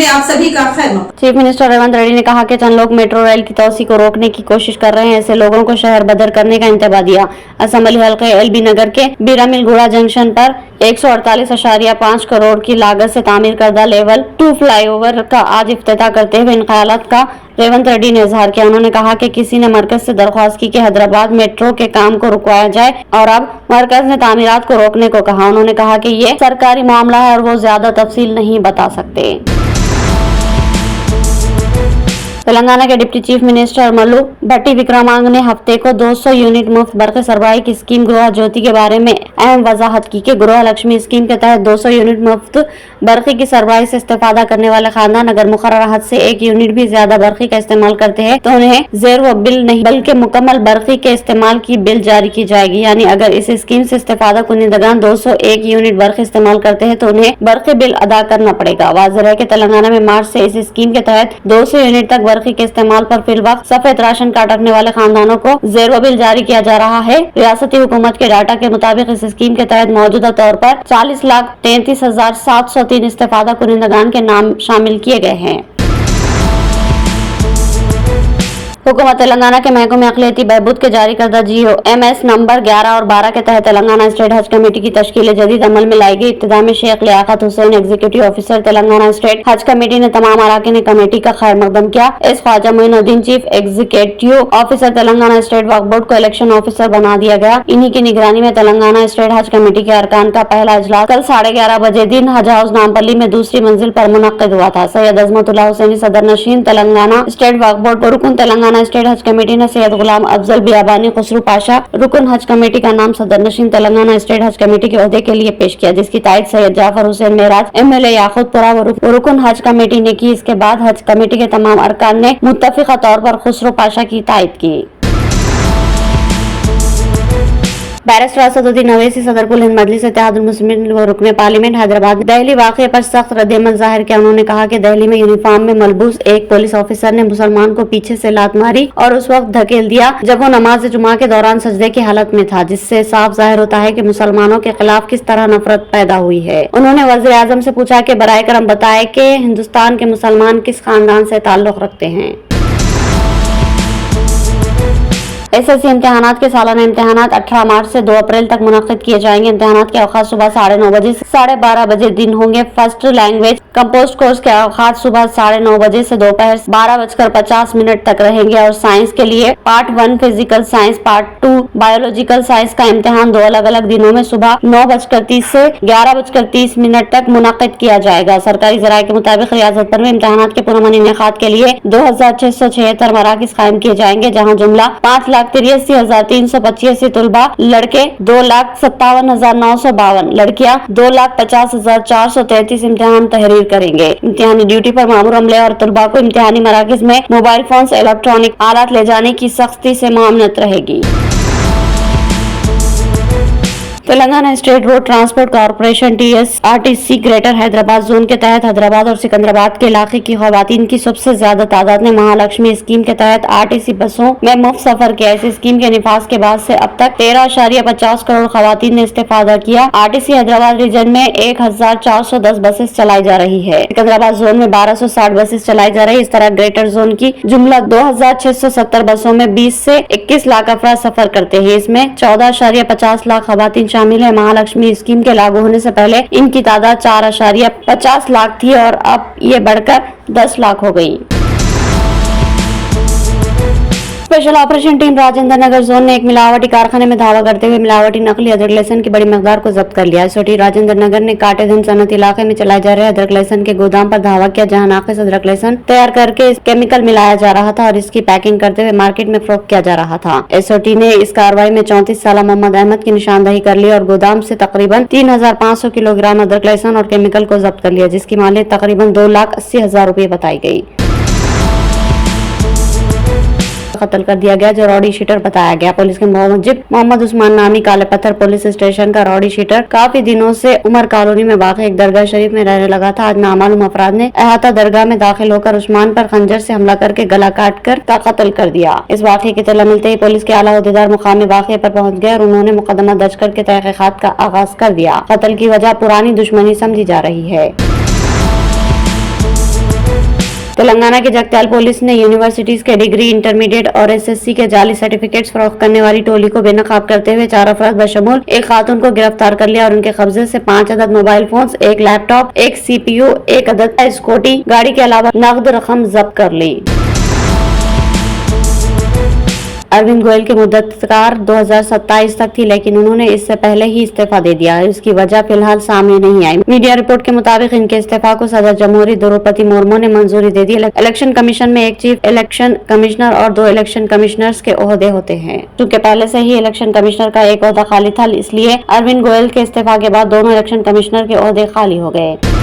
आप सभी का खैर मकदम। चीफ मिनिस्टर रेवंत रेड्डी ने कहा कि चंद लोग मेट्रो रेल की तोसी को रोकने की कोशिश कर रहे हैं, ऐसे लोगों को शहर बदर करने का इंतबाह दिया। असेंबली हल्के एलबी नगर के बीरामिलगुड़ा जंक्शन पर 148.5 करोड़ की लागत से तामीर करदा लेवल 2 फ्लाईओवर का आज इफ्तिताह करते हुए इन ख्यालात का रेवंत रेड्डी ने इजहार किया। उन्होंने कहा कि किसी ने मरकज से दरख्वास्त की कि हैदराबाद मेट्रो के काम को रुकवाया जाए और अब मरकज ने तामीरात को रोकने को कहा। उन्होंने कहा कि ये सरकारी मामला है और वो ज्यादा तफसील नहीं बता सकते। तेलंगाना के डिप्टी चीफ मिनिस्टर मल्लू भट्टी विक्रमांग ने हफ्ते को 200 यूनिट मुफ्त बर्क़ सरबराही की स्कीम गृह ज्योति के बारे में अहम वजाहत की कि गृह लक्ष्मी स्कीम के तहत 200 यूनिट मुफ्त बर्क़ी की सरबराही से इस्तेफादा करने वाले खानदान अगर मुकर्रर हद से 1 यूनिट भी ज्यादा बर्क़ी का इस्तेमाल करते हैं तो उन्हें ज़ेरो बिल नहीं बल्कि मुकम्मल बर्क़ी के इस्तेमाल की बिल जारी की जाएगी। यानी अगर इस स्कीम से इस्तेफादा कुनिंदगान 201 यूनिट बर्क़ी इस्तेमाल करते हैं तो उन्हें बर्क़ी बिल अदा करना पड़ेगा। वाज़ेह है कि तेलंगाना में मार्च से इस स्कीम के तहत 200 यूनिट तक बर्क़ी के इस्तेमाल पर फिलवक्त सफेद राशन कार्ड रखने वाले खानदानों को ज़ेरो बिल जारी किया जा रहा है। रियासती हुकूमत के डाटा के मुताबिक इस स्कीम के तहत मौजूदा तौर पर 40,33,703 इस्तेफादा कुनिंदगान के नाम शामिल किए गए हैं। हुकूमत तेलंगाना के महकमे अक़लियती बहबूद के जारी करदा GOMS नंबर 11 और 12 के तहत तेलंगाना स्टेट हज कमेटी की तश्कील जदीद अमल में लाई गई। इब्तिदा में Sheikh Liaquat Hussain executive officer Telangana state Haj committee ने तमाम अरकान कमेटी का खैर मकदम किया। इस Khwaja Moinuddin chief executive officer Telangana state Waqf board को इलेक्शन ऑफिसर बना दिया गया। इन्हीं की निगरानी में तेलंगाना स्टेट हज कमेटी के अरकान का पहला इजलास कल 11:30 बजे दिन हज हाउस नामपल्ली में दूसरी मंजिल पर मुनक्किद हुआ था। सैयद अजमतुल्लाह हुसैनी सदर नशीन तेलंगाना स्टेट वक्फ बोर्ड को रुकन तेलंगाना स्टेट हज कमेटी ने सैयद गुलाम अफजल बियाबानी खुसरू पाशा रुकन हज कमेटी का नाम सदर नशीन तेलंगाना स्टेट हज कमेटी के ओहदे के लिए पेश किया, जिसकी तायद सैयद जाफर हुसैन मेराज MLA याकूतपुरा व रुकन हज कमेटी ने की। इसके बाद हज कमेटी के तमाम अरकान ने मुत्तफिका तौर पर खुसरू पाशा की तायद की। बैरिस्टर असदुद्दीन अवैसी सदर कुल हिंद मजलिस इत्तेहादुल मुस्लिमीन व रुकने पार्लियामेंट हैदराबाद दहली वाक़े पर सख्त रद्द-ए-अमल जाहिर किया। उन्होंने कहा कि दहली में यूनिफॉर्म में मलबूस एक पुलिस ऑफिसर ने मुसलमान को पीछे से लात मारी और उस वक्त धकेल दिया जब वो नमाज जुमा के दौरान सजदे की हालत में था, जिससे साफ जाहिर होता है कि मुसलमानों के खिलाफ किस तरह नफरत पैदा हुई है। उन्होंने वज़ीर आज़म से पूछा कि बराए करम बताए कि हिंदुस्तान के मुसलमान किस खानदान से ताल्लुक रखते हैं। SSC इम्तिहानात के सालाना इम्तिहानात 18 मार्च से 2 अप्रैल तक मुनक्किद किए जाएंगे। इम्तिहानात के औकात सुबह 9:30 बजे से 12:30 बजे दिन होंगे। फर्स्ट लैंग्वेज कंपोस्ट कोर्स के औकात सुबह 9:30 बजे से दोपहर 12:50 तक रहेंगे और साइंस के लिए part 1 physical science, part 2 biological science का इम्तिहान 2 अलग अलग दिनों में सुबह 9:30 से 11:30 तक मुनक्किद किया जाएगा। सरकारी ज़राए के मुताबिक रियासत भर में इम्तिहानात के पुरअमन इनेकाद के लिए 2676 मराकिज़ कायम किए जाएंगे, जहाँ जुमला 5,83,385 तलबा, लड़के 2,57,952, लड़कियां 2,50,433 इम्तिहान तहरीर करेंगे। इम्तिहानी ड्यूटी पर मामूर अमले और तलबा को इम्तिहानी मराकिज़ में मोबाइल फोन, इलेक्ट्रॉनिक आलात ले जाने की सख्ती से मामनत रहेगी। Telangana state road transport corporation TSRTC greater Hyderabad zone के तहत हैदराबाद और सिकंदराबाद के इलाके की खवातीन की सबसे ज्यादा तादाद ने महालक्ष्मी स्कीम के तहत RTC बसों में मुफ्त सफर किया। इस स्कीम के निफाज के बाद से अब तक 13.50 करोड़ खवातीन ने इस्तेफादा किया। RTC हैदराबाद रीजन में 1410 बसेस चलाई जा रही है। सिकंदराबाद जोन में 1260 बसेस चलाई जा रही है। इस तरह ग्रेटर जोन की जुमला 2670 बसों में 20 से 21 लाख अफराद सफर करते हैं। इसमें 14.50 लाख खवातीन शामिल है। महालक्ष्मी स्कीम के लागू होने से पहले इनकी तादाद 4.50 लाख थी और अब ये बढ़कर 10 लाख हो गई। Special operation team Rajendra Nagar zone ने एक मिलावटी कारखाने में धावा करते हुए मिलावटी नकली अदरक लहसुन की बड़ी मकदार को जब्त कर लिया। SOT राजेंद्र नगर ने काटेधन सनत इलाके में चलाए जा रहे अदरक लहसुन के गोदाम पर धावा किया, जहां नाकिस अदरक लहसुन तैयार करके केमिकल मिलाया जा रहा था और इसकी पैकिंग करते हुए मार्केट में फरोख्त किया जा रहा था। SOT ने इस कार्रवाई में 34 साल मोहम्मद अहमद की निशानदही कर ली और गोदाम से तकरीबन 3500 किलोग्राम अदरक लहसुन और केमिकल को जब्त कर लिया, जिसकी मालियत तकरीबन 2,80,000 रुपए बताई गई। कत्ल कर दिया गया, जो रॉडी शीटर बताया गया। पुलिस के मुजिब मोहम्मद उस्मान नामी काले पत्थर पुलिस स्टेशन का रॉडी शीटर काफी दिनों से उमर कॉलोनी में वाक़ एक दरगाह शरीफ में रहने लगा था। आज नामालूम अफराद ने अहाता दरगाह में दाखिल होकर उस्मान पर खंजर से हमला करके गला काट कर कत्ल कर दिया। इस वाक़े की इत्तला मिलते ही पुलिस के आला अहदेदार मुकामी वाक़े पर पहुँच गए और उन्होंने मुकदमा दर्ज करके तहकीकात का आगाज कर दिया। कत्ल की वजह पुरानी दुश्मनी समझी जा रही है। तेलंगाना की जगत्याल पुलिस ने यूनिवर्सिटीज के डिग्री, इंटरमीडिएट और एसएससी के जाली सर्टिफिकेट्स फरोख्त करने वाली टोली को बेनकाब करते हुए 4 अफराद बशमूल एक खातून को गिरफ्तार कर लिया और उनके कब्जे से 5 अदद मोबाइल फोन्स, 1 लैपटॉप, 1 CPU, 1 अदद स्कूटी गाड़ी के अलावा नकद रकम जब्त कर ली। अरविंद गोयल की मुद्दतकार 2027 तक थी, लेकिन उन्होंने इससे पहले ही इस्तीफा दे दिया। इसकी वजह फिलहाल सामने नहीं आई। मीडिया रिपोर्ट के मुताबिक इनके इस्तीफा को सदर जमहूरी द्रौपदी मुर्मू ने मंजूरी दे दी। इलेक्शन कमीशन में एक चीफ इलेक्शन कमिश्नर और 2 इलेक्शन कमिश्नर्स के ओहदे होते हैं। क्योंकि पहले से ही इलेक्शन कमिश्नर का एक ओहदा खाली था, इसलिए अरविंद गोयल के इस्तीफा के बाद दोनों इलेक्शन कमिश्नर के ओहदे खाली हो गए।